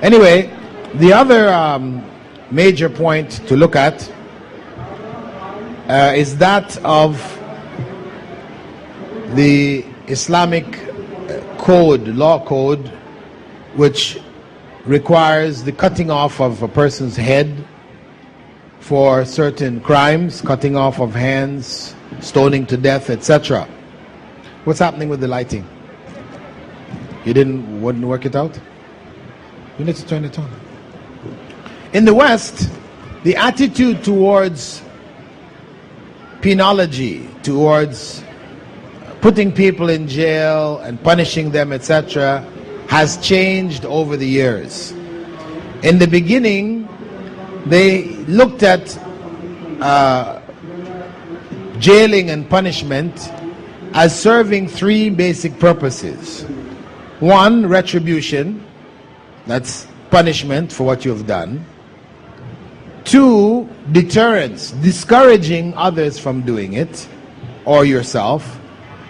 Anyway, the other major point to look at is that of the Islamic code, law code, which requires the cutting off of a person's head for certain crimes, cutting off of hands, stoning to death, etc. What's happening with the lighting? You wouldn't work it out? You need to turn it on. In the West, the attitude towards penology, towards putting people in jail and punishing them, etc., has changed over the years. In the beginning, they looked at jailing and punishment as serving three basic purposes. One, retribution, that's punishment for what you've done. Two, deterrence, discouraging others from doing it, or yourself.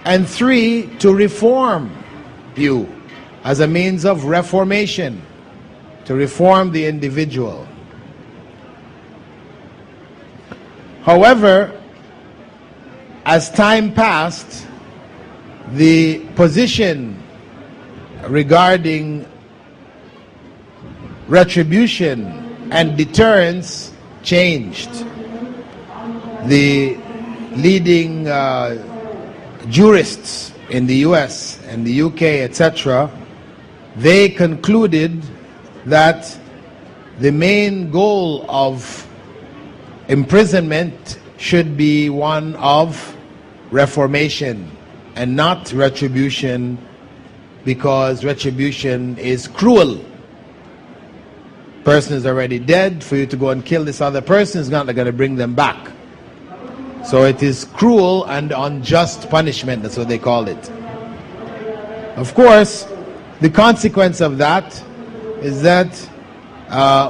And three, to reform you as a means of reformation, to reform the individual. However, as time passed, the position regarding retribution and deterrence changed. The leading jurists in the US and the UK, etc., they concluded that the main goal of imprisonment should be one of reformation and not retribution, because retribution is cruel. Person is already dead. For you to go and kill this other person is not going to bring them back. So it is cruel and unjust punishment. That's what they call it. Of course, the consequence of that is that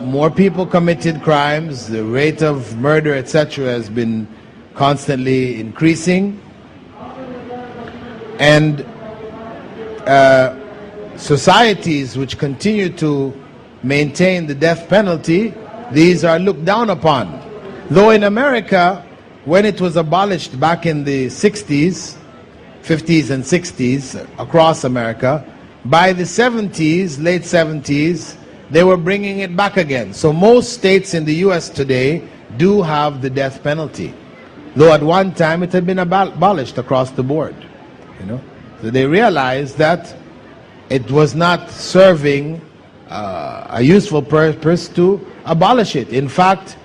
more people committed crimes. The rate of murder, etc., has been constantly increasing. And societies which continue to maintain the death penalty, these are looked down upon. Though in America, when it was abolished back in the 60s, 50s and 60s across America, by the 70s, late 70s, they were bringing it back again. So most states in the US today do have the death penalty, though at one time it had been abolished across the board. So they realized that it was not serving a useful purpose to abolish it. In fact,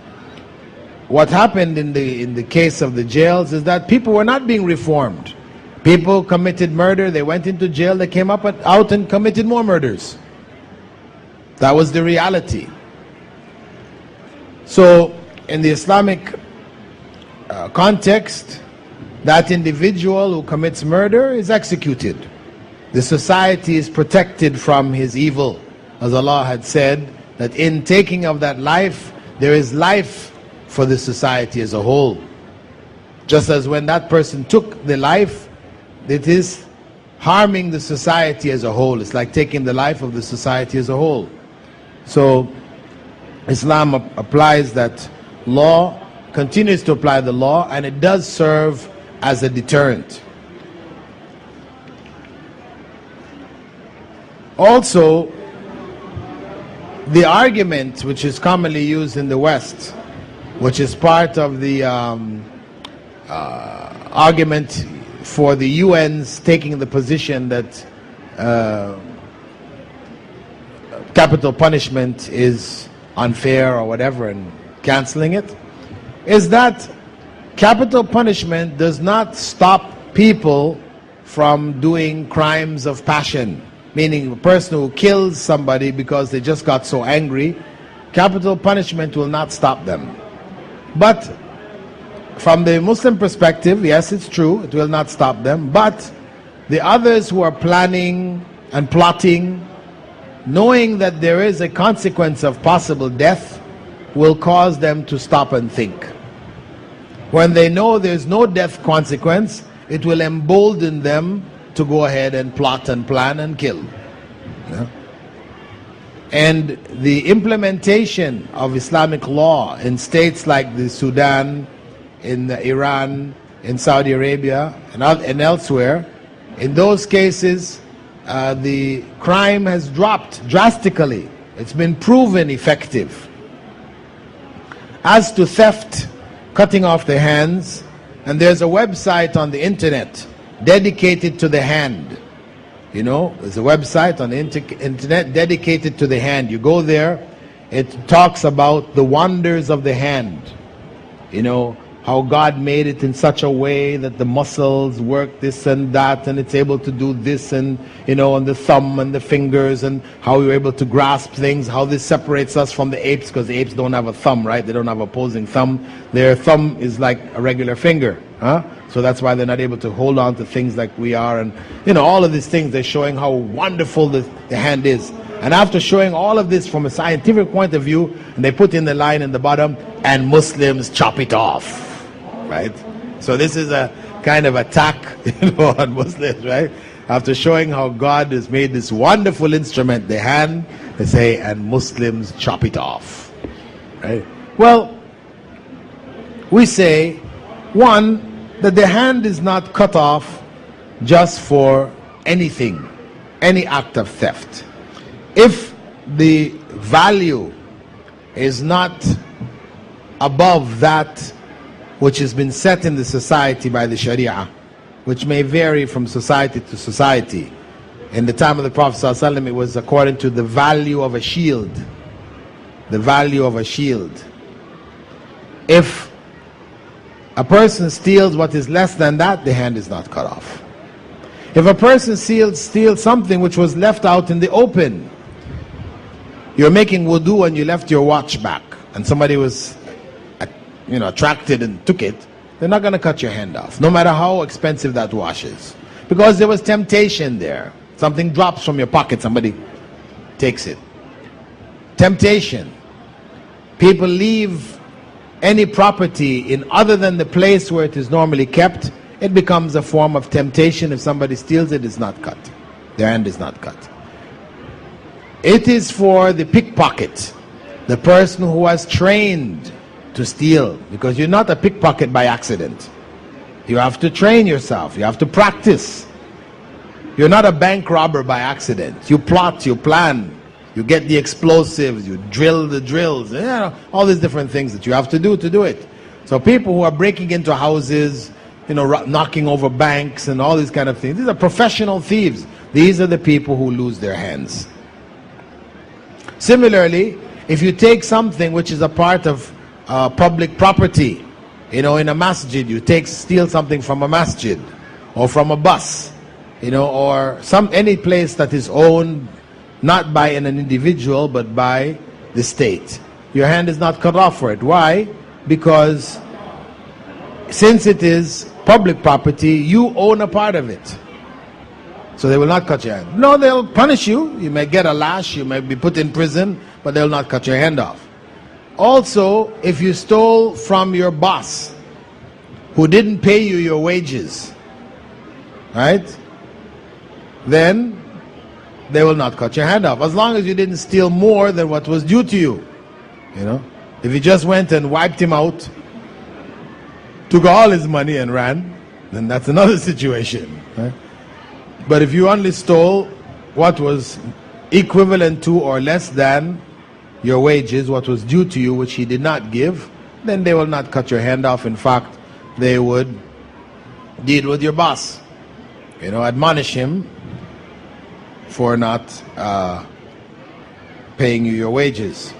what happened in the case of the jails is that people were not being reformed. People committed murder, they went into jail, they came out and committed more murders. That was the reality. So in the Islamic context, that individual who commits murder is executed. The society is protected from his evil, as Allah had said that in taking of that life, there is life for the society as a whole. Just as when that person took the life, it is harming the society as a whole. It's like taking the life of the society as a whole. So Islam applies that law, continues to apply the law, and it does serve as a deterrent. Also, the argument which is commonly used in the West, which is part of the argument for the UN's taking the position that capital punishment is unfair or whatever and canceling it, is that capital punishment does not stop people from doing crimes of passion. Meaning a person who kills somebody because they just got so angry, capital punishment will not stop them. But from the Muslim perspective, yes, it's true, it will not stop them. But the others who are planning and plotting, knowing that there is a consequence of possible death, will cause them to stop and think. When they know there's no death consequence, it will embolden them to go ahead and plot and plan and kill. And the implementation of Islamic law in states like the Sudan, in Iran, in Saudi Arabia, and elsewhere, in those cases, the crime has dropped drastically. It's been proven effective. As to theft, cutting off the hands, and there's a website on the internet dedicated to the hand. You know, there's a website on the internet dedicated to the hand. You go there, it talks about the wonders of the hand. You know, how God made it in such a way that the muscles work this and that, and it's able to do this, and you know, on the thumb and the fingers, and how you're able to grasp things, how this separates us from the apes, because the apes don't have a thumb, right? They don't have a opposing thumb. Their thumb is like a regular finger, huh? So that's why they're not able to hold on to things like we are. And you know, all of these things, they're showing how wonderful the hand is. And after showing all of this from a scientific point of view, and they put in the line in the bottom, and Muslims chop it off, right? So this is a kind of attack, you know, on Muslims, right? After showing how God has made this wonderful instrument, the hand, they say, and Muslims chop it off, right? Well, we say, one, that the hand is not cut off just for anything, any act of theft. If the value is not above that which has been set in the society by the Sharia, which may vary from society to society. In the time of the Prophet ﷺ, it was according to the value of a shield. The value of a shield. If a person steals what is less than that, the hand is not cut off. If a person steals something which was left out in the open, you're making wudu and you left your watch back, and somebody was, you know, attracted and took it, they're not going to cut your hand off, no matter how expensive that watch is, because there was temptation there. Something drops from your pocket, somebody takes it. Temptation. People leave any property in other than the place where it is normally kept, it becomes a form of temptation. If somebody steals it, it's not cut. Their hand is not cut. It is for the pickpocket, the person who has trained to steal, because you're not a pickpocket by accident. You have to train yourself, you have to practice. You're not a bank robber by accident. You plot, you plan, you get the explosives, you drill the drills, you know, all these different things that you have to do it. So people who are breaking into houses, you know, knocking over banks and all these kind of things, these are professional thieves. These are the people who lose their hands. Similarly, if you take something which is a part of public property, you know, in a masjid, you steal something from a masjid or from a bus, you know, or any place that is owned not by an individual but by the state. Your hand is not cut off for it. Why? Because since it is public property, you own a part of it. So they will not cut your hand. No, they'll punish you. You may get a lash, you may be put in prison, but they'll not cut your hand off. Also, if you stole from your boss who didn't pay you your wages, right, then they will not cut your hand off, as long as you didn't steal more than what was due to you. You know, if you just went and wiped him out, took all his money and ran, then that's another situation, right? But if you only stole what was equivalent to or less than your wages, what was due to you, which he did not give, then they will not cut your hand off. In fact, they would deal with your boss, you know, admonish him for not paying you your wages.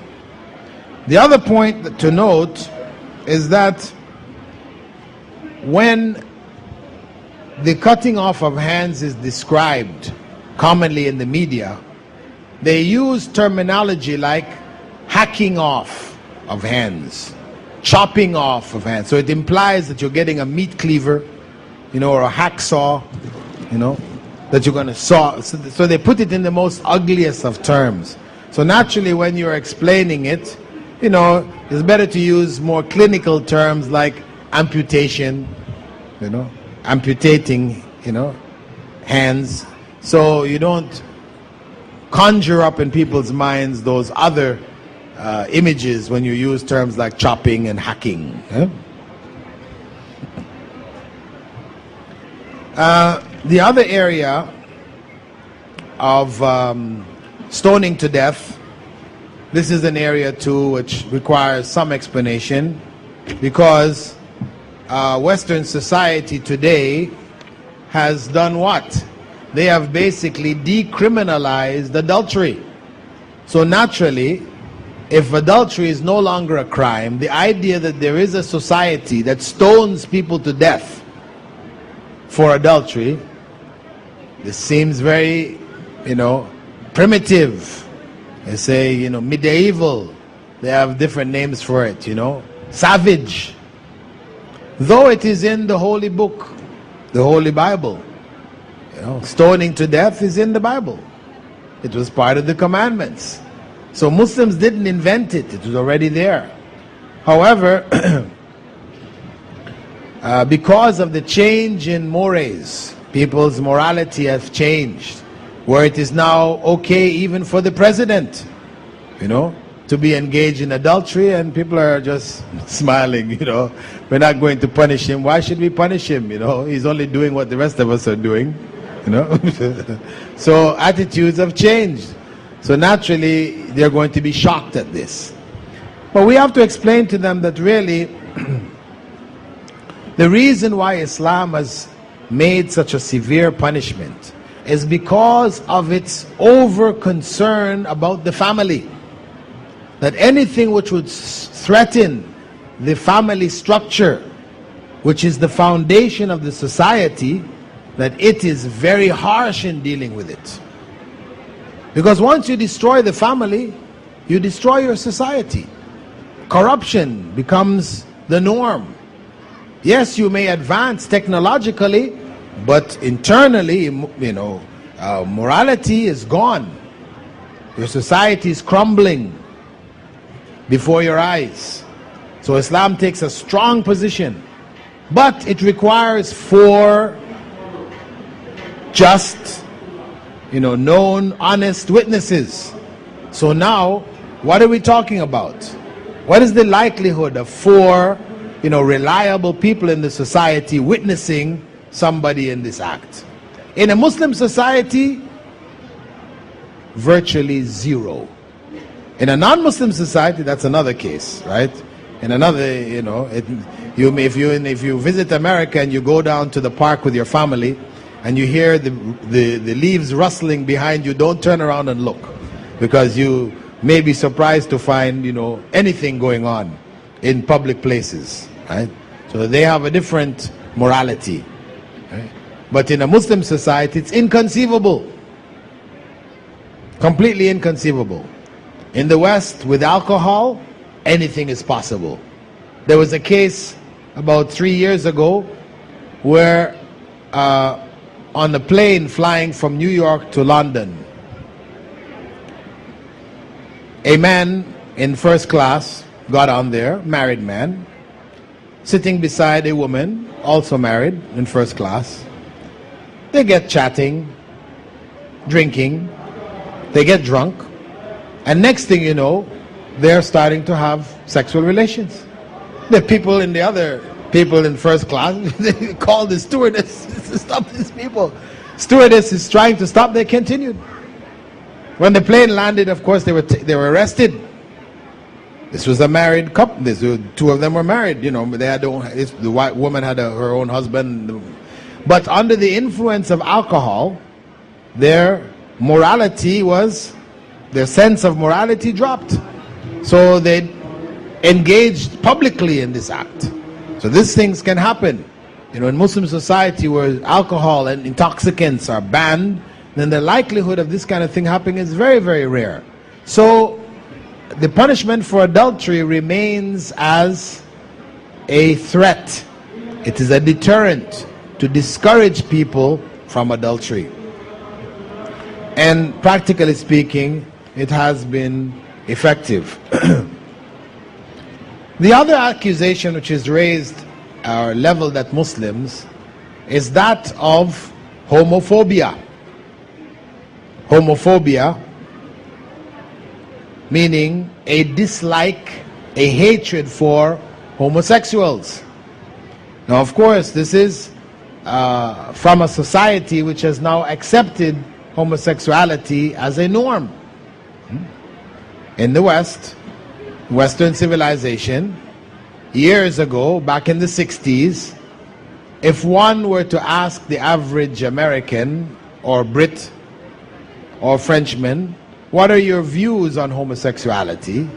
The other point to note is that when the cutting off of hands is described commonly in the media, they use terminology like hacking off of hands, chopping off of hands. So it implies that you're getting a meat cleaver, you know, or a hacksaw, you know, that you're going to saw. So they put it in the most ugliest of terms. So naturally, when you're explaining it, you know, it's better to use more clinical terms like amputation, you know, amputating, you know, hands. So you don't conjure up in people's minds those other images when you use terms like chopping and hacking. The other area of stoning to death, this is an area too which requires some explanation, because Western society today has done what? They have basically decriminalized adultery. So naturally, if adultery is no longer a crime, the idea that there is a society that stones people to death for adultery, this seems very, primitive. They say, medieval. They have different names for it, savage. Though it is in the Holy Book, the Holy Bible. Stoning to death is in the Bible. It was part of the commandments. So Muslims didn't invent it. It was already there. However, because of the change in mores, people's morality has changed, where it is now okay even for the president, to be engaged in adultery, and people are just smiling, We're not going to punish him. Why should we punish him? He's only doing what the rest of us are doing, So attitudes have changed. So naturally, they're going to be shocked at this. But we have to explain to them that really, the reason why Islam has made such a severe punishment is because of its over concern about the family. That anything which would threaten the family structure, which is the foundation of the society, that it is very harsh in dealing with it. Because once you destroy the family, you destroy your society. Corruption becomes the norm. Yes, you may advance technologically, but internally, morality is gone. Your society is crumbling before your eyes. So Islam takes a strong position, but it requires 4 just, known, honest witnesses. So now, what are we talking about? What is the likelihood of 4, reliable people in the society witnessing somebody in this act? In a Muslim society, virtually 0. In a non-Muslim society, that's another case, right? In another, if you visit America and you go down to the park with your family and you hear the leaves rustling behind you, don't turn around and look, because you may be surprised to find, anything going on in public places, right? So they have a different morality, right? But in a Muslim society, it's inconceivable. Completely inconceivable. In the West, with alcohol, anything is possible. There was a case about 3 years ago where on a plane flying from New York to London, a man in first class got on there, married man, sitting beside a woman, also married, in first class. They get chatting, drinking, they get drunk, and next thing you know, they're starting to have sexual relations. The people in the other, people in first class, they call the stewardess to stop these people. Stewardess is trying to stop, they continued. When the plane landed, of course, they were arrested. This was a married couple. Two of them were married. They had the white woman had her own husband. But under the influence of alcohol, their sense of morality dropped. So they engaged publicly in this act. So these things can happen. In Muslim society where alcohol and intoxicants are banned, then the likelihood of this kind of thing happening is very, very rare. So the punishment for adultery remains as a threat. It is a deterrent to discourage people from adultery. And practically speaking, it has been effective. The other accusation which is raised or leveled at Muslims is that of homophobia. Homophobia meaning a dislike, a hatred for homosexuals. Now, of course, this is from a society which has now accepted homosexuality as a norm. In the West, Western civilization, years ago, back in the 60s, if one were to ask the average American or Brit or Frenchman, what are your views on homosexuality?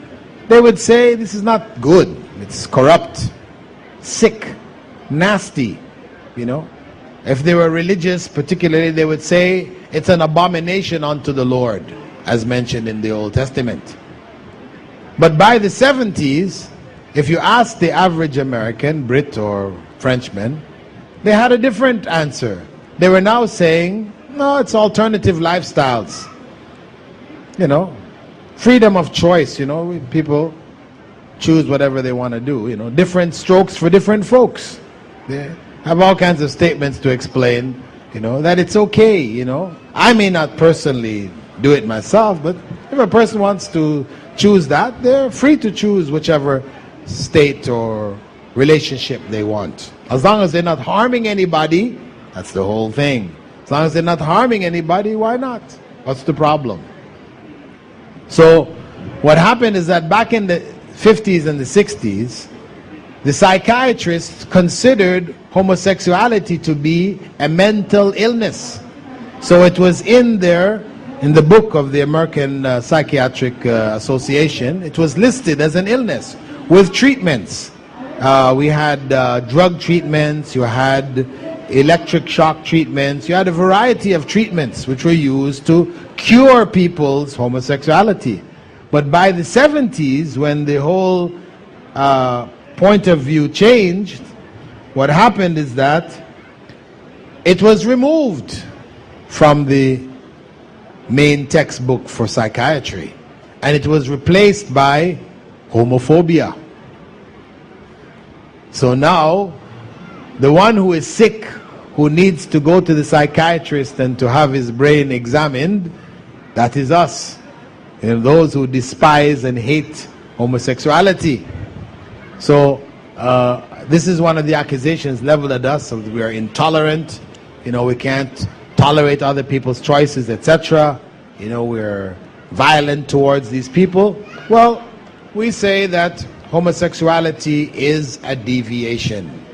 They would say this is not good, it's corrupt, sick, nasty, you know. If they were religious particularly, they would say it's an abomination unto the Lord, as mentioned in the Old Testament. But by the 70s, if you ask the average American, Brit or Frenchman, they had a different answer. They were now saying, no, it's alternative lifestyles. You know, freedom of choice, you know, people choose whatever they want to do, you know, different strokes for different folks. They have all kinds of statements to explain, you know, that it's okay, you know. I may not personally do it myself, but if a person wants to choose that, they're free to choose whichever state or relationship they want. As long as they're not harming anybody, that's the whole thing. As long as they're not harming anybody, why not? What's the problem? So what happened is that back in the 50s and the 60s, the psychiatrists considered homosexuality to be a mental illness. So it was in there, in the book of the American Psychiatric Association, it was listed as an illness with treatments. We had drug treatments, you had electric shock treatments, you had a variety of treatments which were used to cure people's homosexuality. But by the 70s, when the whole point of view changed, what happened is that it was removed from the main textbook for psychiatry, and it was replaced by homophobia. So now, the one who is sick, who needs to go to the psychiatrist and to have his brain examined, that is us. You know, those who despise and hate homosexuality. So this is one of the accusations leveled at us, that we are intolerant, you know, we can't tolerate other people's choices, etc. You know, we're violent towards these people. Well, we say that homosexuality is a deviation.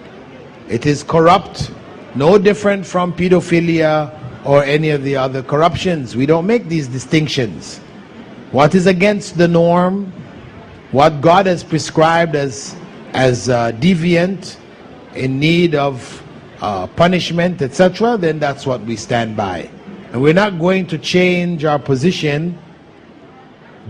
It is corrupt, no different from pedophilia or any of the other corruptions. We don't make these distinctions. What is against the norm, what God has prescribed as deviant, in need of punishment, etc., then that's what we stand by. And we're not going to change our position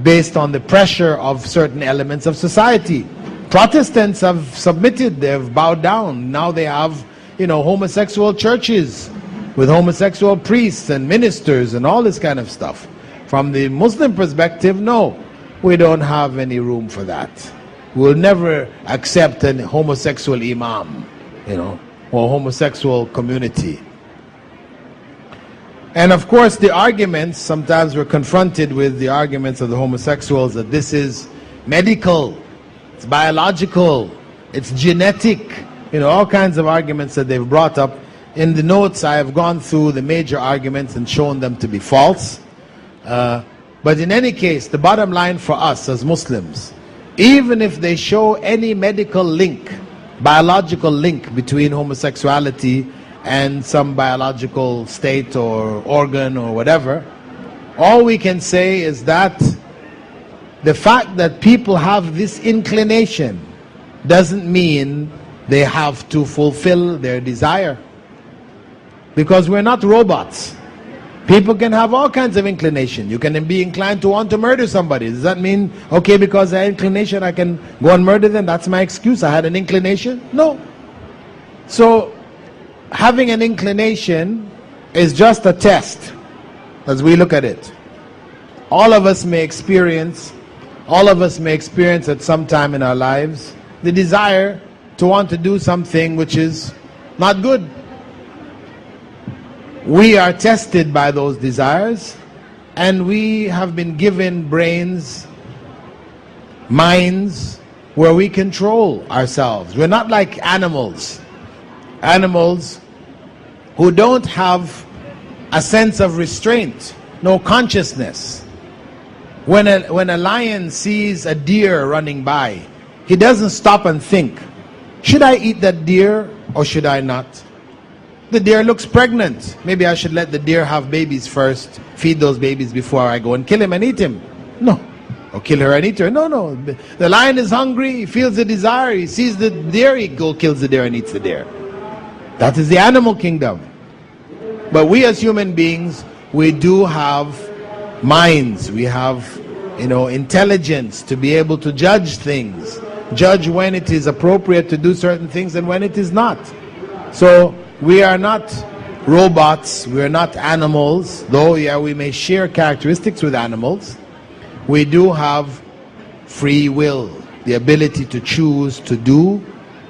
based on the pressure of certain elements of society. Protestants have submitted, they've bowed down. Now they have, you know, homosexual churches with homosexual priests and ministers and all this kind of stuff. From the Muslim perspective, no, we don't have any room for that. We'll never accept a homosexual imam, you know, or homosexual community. And of course the arguments, sometimes we're confronted with the arguments of the homosexuals that this is medical, it's biological, it's genetic, you know, all kinds of arguments that they've brought up. In the notes I have gone through the major arguments and shown them to be false. But in any case, the bottom line for us as Muslims, even if they show any medical link, biological link between homosexuality and some biological state or organ or whatever, all we can say is that the fact that people have this inclination doesn't mean they have to fulfill their desire. Because we're not robots. People can have all kinds of inclination. You can be inclined to want to murder somebody. Does that mean, okay, because I have inclination, I can go and murder them? That's my excuse. I had an inclination? No. So, having an inclination is just a test, as we look at it. All of us may experience at some time in our lives the desire to want to do something which is not good. We are tested by those desires, and we have been given brains minds where we control ourselves. We're not like animals. Animals who don't have a sense of restraint, no consciousness. When a lion sees a deer running by, he doesn't stop and think, should I eat that deer or should I not? The deer looks pregnant. Maybe I should let the deer have babies first, feed those babies before I go and kill him and eat him. No. Or kill her and eat her. No, no. The lion is hungry, he feels the desire, he sees the deer, he kills the deer and eats the deer. That is the animal kingdom. But we as human beings, we do have minds, we have, intelligence to be able to judge things, judge when it is appropriate to do certain things and when it is not. So we are not robots, we are not animals, though yeah, we may share characteristics with animals. We do have free will, the ability to choose to do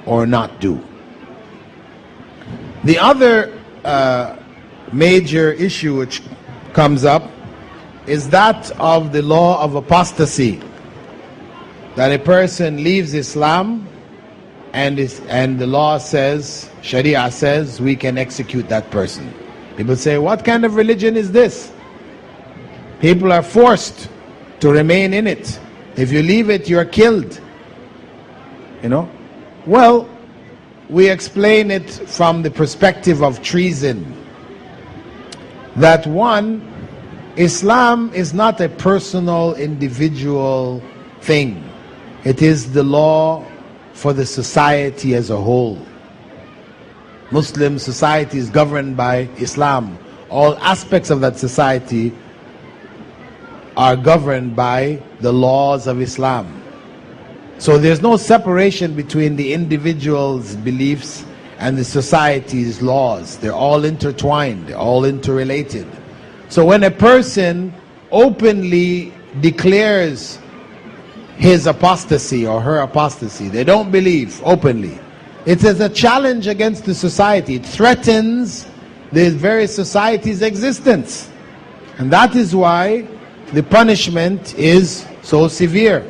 or not do. The other major issue which comes up is that of the law of apostasy, that a person leaves Islam and the law says, Sharia says, we can execute that person. People say, what kind of religion is this? People are forced to remain in it. If you leave it, you're killed. Well, we explain it from the perspective of treason. That one, Islam is not a personal, individual thing. It is the law for the society as a whole. Muslim society is governed by Islam. All aspects of that society are governed by the laws of Islam. So there's no separation between the individual's beliefs and the society's laws. They're all intertwined, they're all interrelated. So when a person openly declares his apostasy or her apostasy, they don't believe openly, it is a challenge against the society. It threatens the very society's existence. And that is why the punishment is so severe.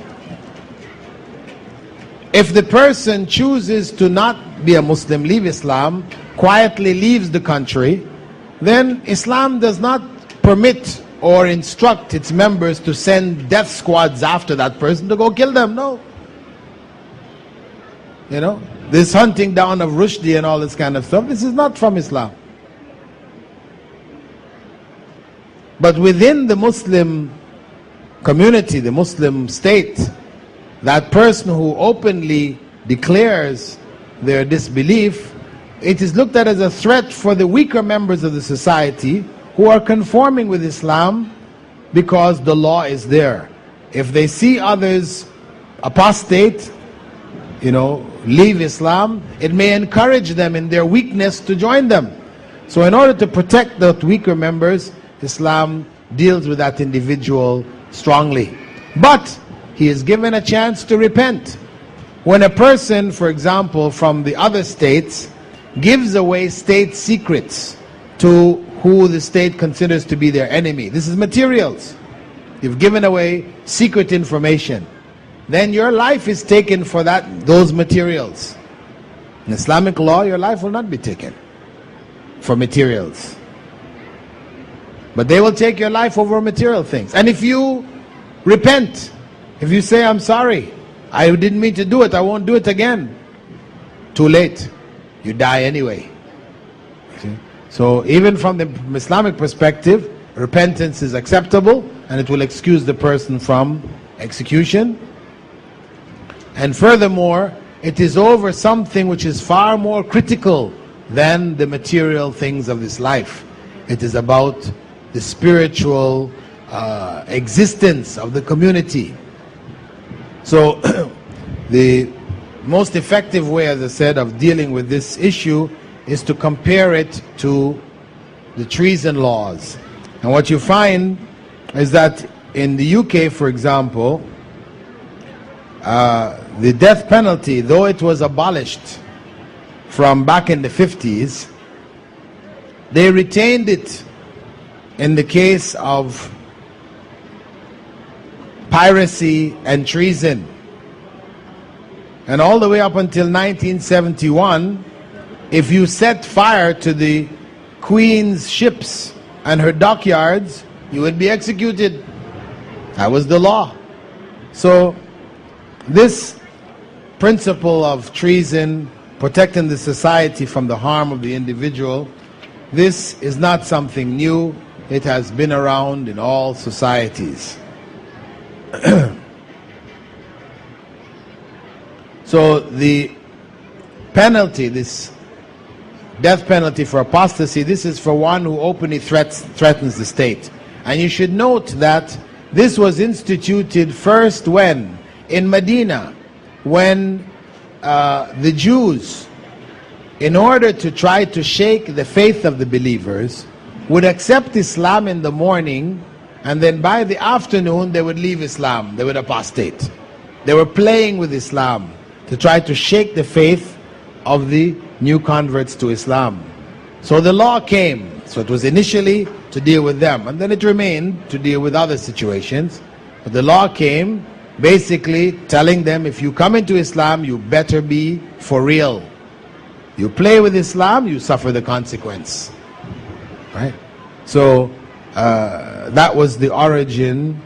If the person chooses to not be a Muslim, leave Islam, quietly leaves the country, then Islam does not permit or instruct its members to send death squads after that person to go kill them. No. This hunting down of Rushdie and all this kind of stuff, this is not from Islam. But within the Muslim community, the Muslim state, that person who openly declares their disbelief, it is looked at as a threat for the weaker members of the society who are conforming with Islam because the law is there. If they see others apostate, leave Islam, it may encourage them in their weakness to join them. So in order to protect the weaker members, Islam deals with that individual strongly. But he is given a chance to repent. When a person, for example, from the other states, gives away state secrets to who the state considers to be their enemy, this is materials. You've given away secret information. Then your life is taken for those materials. In Islamic law, your life will not be taken for materials. But they will take your life over material things. And if you repent, if you say, I'm sorry, I didn't mean to do it, I won't do it again, too late. You die anyway. See? So even from the Islamic perspective, repentance is acceptable and it will excuse the person from execution. And furthermore, it is over something which is far more critical than the material things of this life. It is about the spiritual existence of the community. So the most effective way, as I said, of dealing with this issue is to compare it to the treason laws. And what you find is that in the UK, for example, the death penalty, though it was abolished from back in the 50s, they retained it in the case of piracy and treason. And all the way up until 1971, if you set fire to the Queen's ships and her dockyards, you would be executed. That was the law. So this principle of treason, protecting the society from the harm of the individual, this is not something new. It has been around in all societies. So the penalty, this death penalty for apostasy, this is for one who openly threatens the state. And you should note that this was instituted first when? In Medina, when the Jews, in order to try to shake the faith of the believers, would accept Islam in the morning, and then by the afternoon they would leave Islam, they would apostate. They were playing with Islam to try to shake the faith of the new converts to Islam. So the law came. So it was initially to deal with them, and then it remained to deal with other situations. But the law came basically telling them, if you come into Islam, you better be for real. You play with Islam, you suffer the consequence. Right? So that was the origin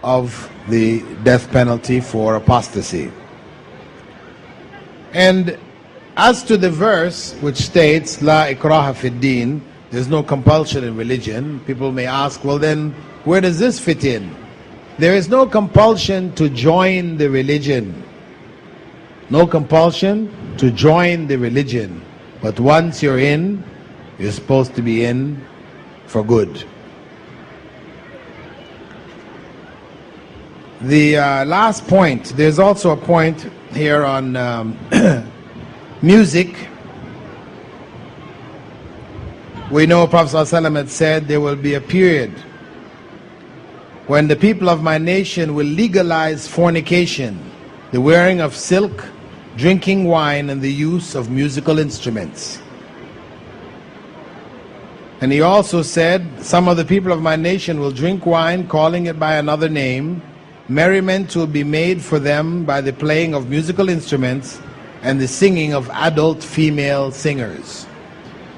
of the death penalty for apostasy. And as to the verse which states, La ikraha fid din, there's no compulsion in religion, people may ask, well then, where does this fit in? There is no compulsion to join the religion. No compulsion to join the religion. But once you're in, you're supposed to be in for good. The last point, there's also a point here on music. We know Prophet ﷺ had said there will be a period when the people of my nation will legalize fornication, the wearing of silk, drinking wine, and the use of musical instruments. And he also said, some of the people of my nation will drink wine, calling it by another name. Merriment will be made for them by the playing of musical instruments and the singing of adult female singers.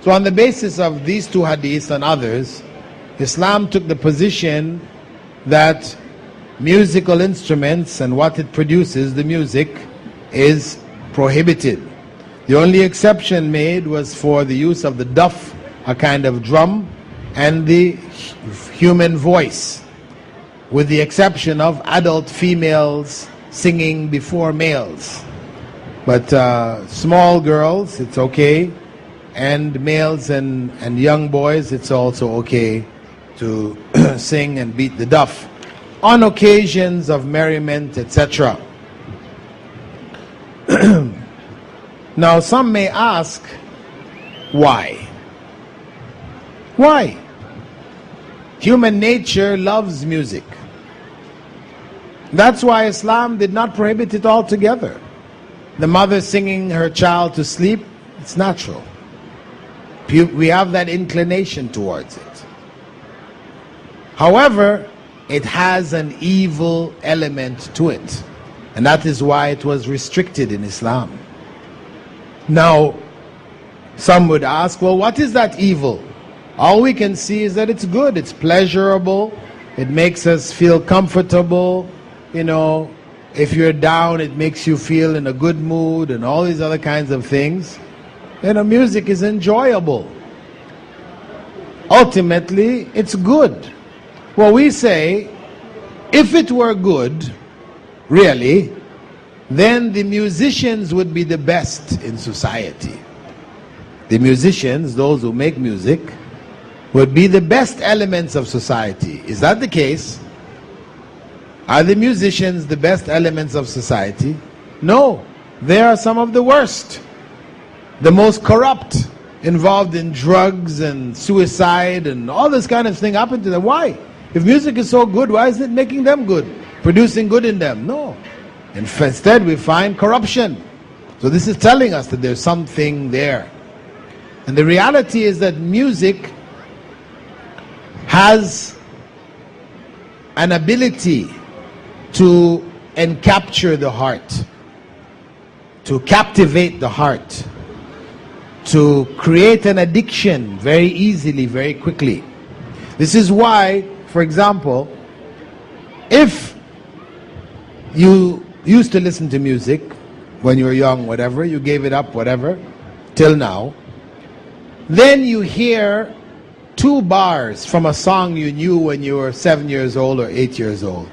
So on the basis of these two hadiths and others, Islam took the position that musical instruments and what it produces, the music, is prohibited. The only exception made was for the use of the duff, a kind of drum, and the human voice, with the exception of adult females singing before males. But small girls, it's okay, and males and young boys, it's also okay to sing and beat the duff on occasions of merriment, etc. Now some may ask, why? Why? Human nature loves music. That's why Islam did not prohibit it altogether. The mother singing her child to sleep, it's natural. We have that inclination towards it. However, it has an evil element to it, and that is why it was restricted in Islam. Now, some would ask, well, what is that evil? All we can see is that it's good, it's pleasurable, it makes us feel comfortable. You know, if you're down, it makes you feel in a good mood and all these other kinds of things. You know, music is enjoyable. Ultimately, it's good. Well, we say, if it were good, really, then the musicians would be the best in society. The musicians, those who make music, would be the best elements of society. Is that the case? Are the musicians the best elements of society? No, they are some of the worst, the most corrupt, involved in drugs and suicide and all this kind of thing happen to them. Why? If music is so good, why is it making them good, producing good in them? No. Instead, we find corruption. So this is telling us that there's something there. And the reality is that music has an ability to encapture the heart. to captivate the heart, to create an addiction very easily, very quickly. This is why, for example, if you used to listen to music when you were young, whatever, you gave it up, whatever, till now, then you hear 2 bars from a song you knew when you were 7 years old or 8 years old.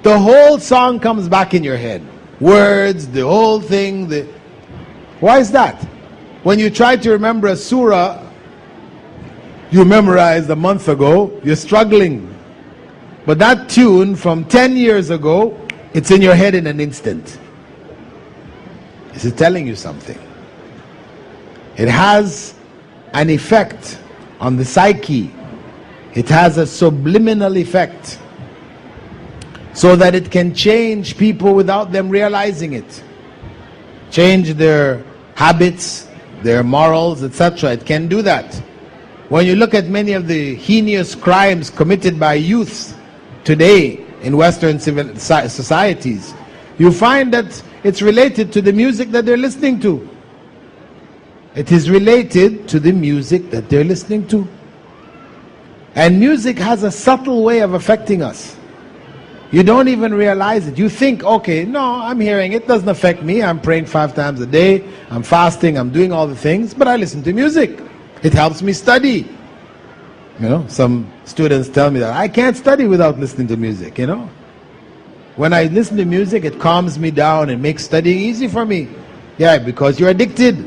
The whole song comes back in your head. Words, the whole thing. Why is that? When you try to remember a surah you memorized a month ago, you're struggling. But that tune from 10 years ago, it's in your head in an instant. Is it telling you something? It has an effect on the psyche. It has a subliminal effect, so that it can change people without them realizing it. Change their habits, their morals, etc. It can do that. When you look at many of the heinous crimes committed by youths today in Western civil societies, you find that it's related to the music that they're listening to. It is related to the music that they're listening to. And music has a subtle way of affecting us. You don't even realize it. You think, okay, no, I'm hearing it, doesn't affect me. I'm praying 5 times a day, I'm fasting, I'm doing all the things, but I listen to music. It helps me study. You know, some students tell me that I can't study without listening to music, you know. When I listen to music, it calms me down and makes studying easy for me. Yeah, because you're addicted.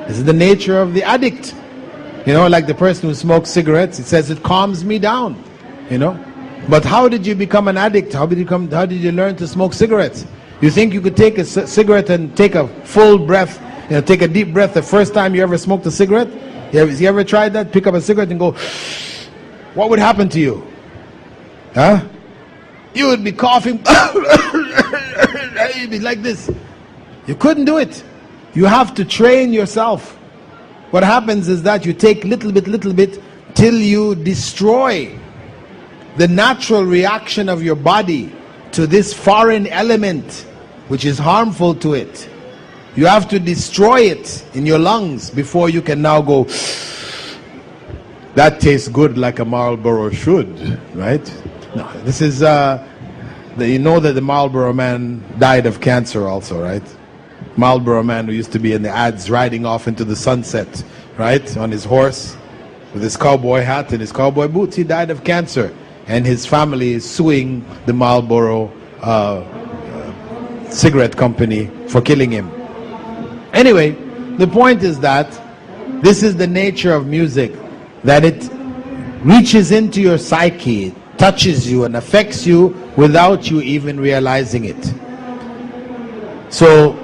This is the nature of the addict. You know, like the person who smokes cigarettes, it says it calms me down, you know. But how did you become an addict? How did you learn to smoke cigarettes? You think you could take a cigarette and take a full breath, you know, take a deep breath the first time you ever smoked a cigarette? You ever tried that? Pick up a cigarette and go, what would happen to you? Huh? You would be coughing. You'd be like this. You couldn't do it. You have to train yourself. What happens is that you take little bit, till you destroy the natural reaction of your body to this foreign element which is harmful to it. You have to destroy it in your lungs before you can now go, that tastes good like a Marlboro should, right? No, this is, you know that the Marlboro man died of cancer also, right? Marlboro man who used to be in the ads riding off into the sunset, right? On his horse with his cowboy hat and his cowboy boots. He died of cancer. And his family is suing the Marlboro cigarette company for killing him. Anyway, the point is that this is the nature of music, that it reaches into your psyche, it touches you and affects you without you even realizing it. So,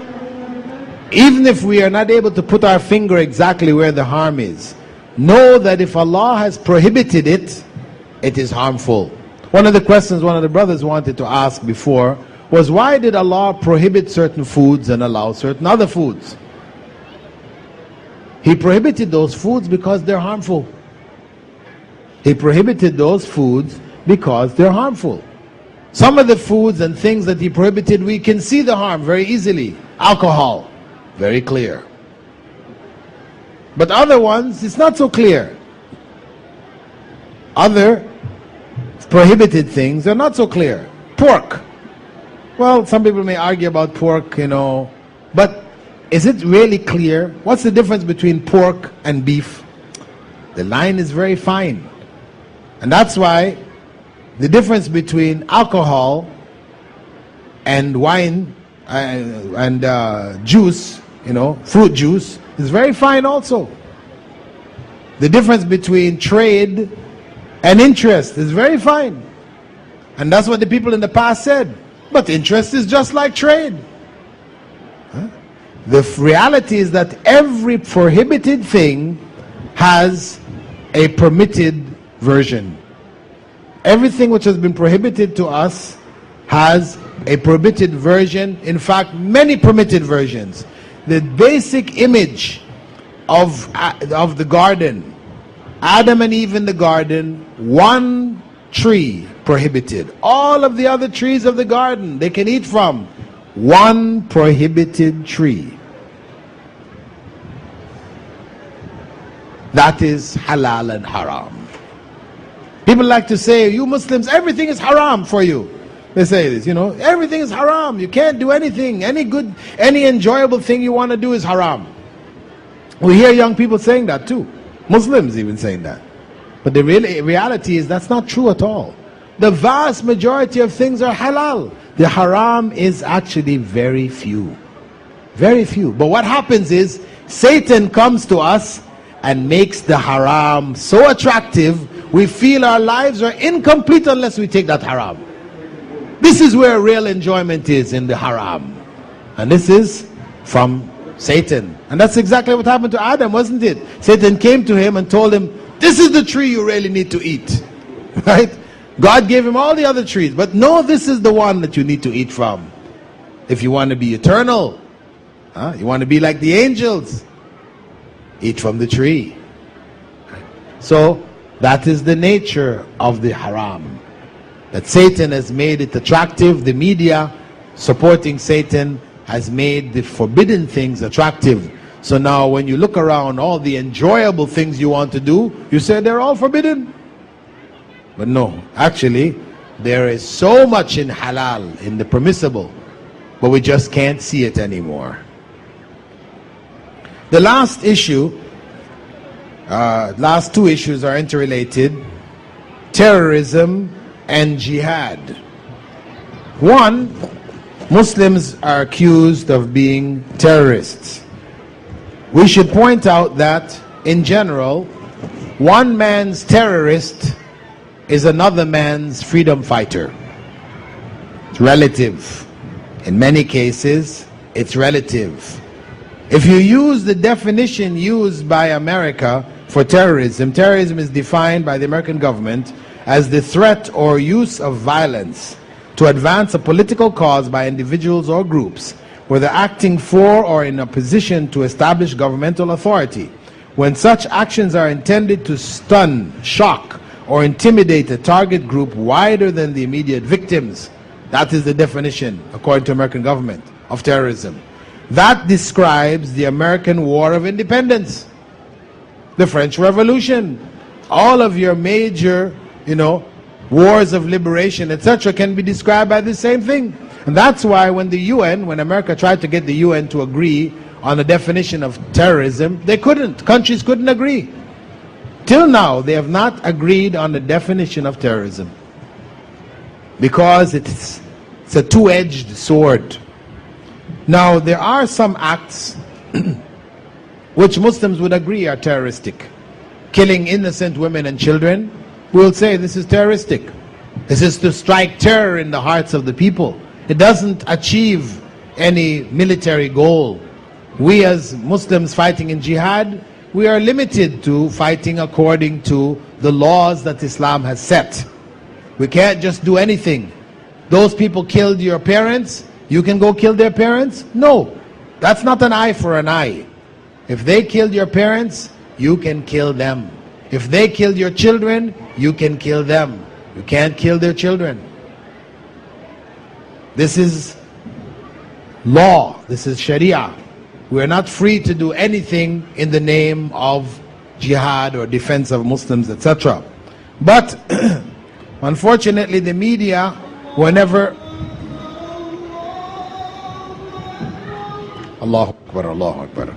even if we are not able to put our finger exactly where the harm is, know that if Allah has prohibited it, it is harmful. One of the questions one of the brothers wanted to ask before was, why did Allah prohibit certain foods and allow certain other foods? He prohibited those foods because they're harmful. He prohibited those foods because they're harmful. Some of the foods and things that He prohibited, we can see the harm very easily. Alcohol, very clear. But other ones, it's not so clear. Other prohibited things are not so clear. Pork. Well, some people may argue about pork, you know, but is it really clear? What's the difference between pork and beef? The line is very fine. And that's why the difference between alcohol and wine and juice, you know, fruit juice, is very fine also. The difference between trade and interest is very fine. And that's what the people in the past said. But interest is just like trade. Huh? The reality is that every prohibited thing has a permitted version. Everything which has been prohibited to us has a permitted version. In fact, many permitted versions. The basic image of the garden, Adam and Eve in the garden, one tree prohibited. All of the other trees of the garden they can eat from. One prohibited tree. That is halal and haram. People like to say, you Muslims, everything is haram for you. They say this, everything is haram. You can't do anything. Any enjoyable thing you want to do is haram. We hear young people saying that too. Muslims even saying that. But the reality is that's not true at all. The vast majority of things are halal. The haram is actually very few. Very few. But what happens is, Satan comes to us and makes the haram so attractive, we feel our lives are incomplete unless we take that haram. This is where real enjoyment is, in the haram. And this is from Satan. And that's exactly what happened to Adam, wasn't it? Satan came to him and told him, this is the tree you really need to eat. Right? God gave him all the other trees, but no, this is the one that you need to eat from. If you want to be eternal, you want to be like the angels, eat from the tree. So that is the nature of the haram. That Satan has made it attractive. The media supporting Satan has made the forbidden things attractive. So now when you look around, all the enjoyable things you want to do, you say they're all forbidden. But no, actually, there is so much in halal, in the permissible, but we just can't see it anymore. The last issue, last two issues are interrelated: terrorism and jihad. One, Muslims are accused of being terrorists. We should point out that, in general, one man's terrorist is another man's freedom fighter. It's relative. In many cases, it's relative. If you use the definition used by America for terrorism, terrorism is defined by the American government as the threat or use of violence to advance a political cause by individuals or groups, whether acting for or in opposition to established governmental authority, when such actions are intended to stun, shock, or intimidate a target group wider than the immediate victims. That is the definition, according to American government, of terrorism. That describes the American War of Independence, the French Revolution, all of your major, wars of liberation, etc., can be described by the same thing. And that's why when the UN, when America tried to get the UN to agree on a definition of terrorism, they couldn't. Countries couldn't agree. Till now, they have not agreed on the definition of terrorism, because it's a two-edged sword. Now, there are some acts which Muslims would agree are terroristic. Killing innocent women and children, we'll say this is terroristic. This is to strike terror in the hearts of the people. It doesn't achieve any military goal. We as Muslims fighting in jihad, we are limited to fighting according to the laws that Islam has set. We can't just do anything. Those people killed your parents, you can go kill their parents? No, that's not an eye for an eye. If they killed your parents, you can kill them. If they killed your children, you can kill them. You can't kill their children. This is law. This is Sharia. We are not free to do anything in the name of jihad or defense of Muslims, etc. But unfortunately, the media, whenever Allahu Akbar, Allahu Akbar.